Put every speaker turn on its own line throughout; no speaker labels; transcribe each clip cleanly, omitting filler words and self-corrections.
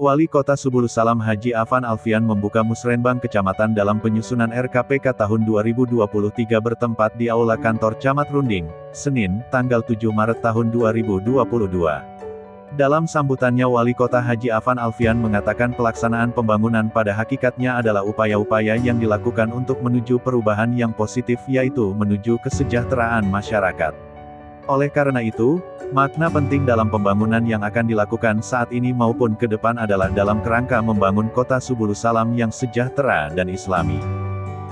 Wali Kota Subulus Salam Haji Afan Alfian membuka musrenbang kecamatan dalam penyusunan RKPK tahun 2023 bertempat di Aula Kantor Camat Runding, Senin, tanggal 7 Maret tahun 2022. Dalam sambutannya Wali Kota Haji Afan Alfian mengatakan pelaksanaan pembangunan pada hakikatnya adalah upaya-upaya yang dilakukan untuk menuju perubahan yang positif, yaitu menuju kesejahteraan masyarakat. Oleh karena itu, makna penting dalam pembangunan yang akan dilakukan saat ini maupun ke depan adalah dalam kerangka membangun kota Subulus Salam yang sejahtera dan islami.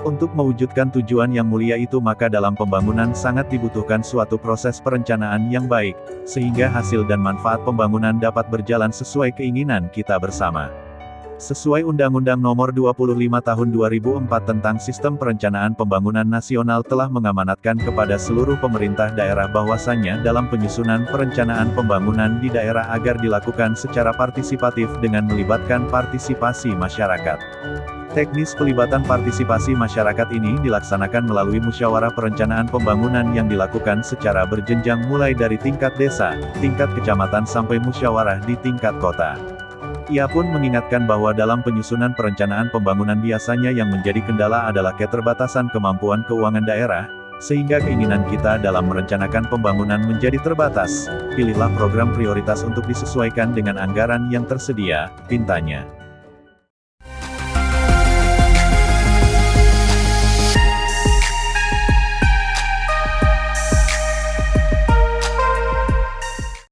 Untuk mewujudkan tujuan yang mulia itu maka dalam pembangunan sangat dibutuhkan suatu proses perencanaan yang baik, sehingga hasil dan manfaat pembangunan dapat berjalan sesuai keinginan kita bersama. Sesuai Undang-Undang Nomor 25 Tahun 2004 tentang Sistem Perencanaan Pembangunan Nasional telah mengamanatkan kepada seluruh pemerintah daerah bahwasannya dalam penyusunan perencanaan pembangunan di daerah agar dilakukan secara partisipatif dengan melibatkan partisipasi masyarakat. Teknis pelibatan partisipasi masyarakat ini dilaksanakan melalui musyawarah perencanaan pembangunan yang dilakukan secara berjenjang mulai dari tingkat desa, tingkat kecamatan sampai musyawarah di tingkat kota. Ia pun mengingatkan bahwa dalam penyusunan perencanaan pembangunan biasanya yang menjadi kendala adalah keterbatasan kemampuan keuangan daerah, sehingga keinginan kita dalam merencanakan pembangunan menjadi terbatas. Pilihlah program prioritas untuk disesuaikan dengan anggaran yang tersedia, pintanya.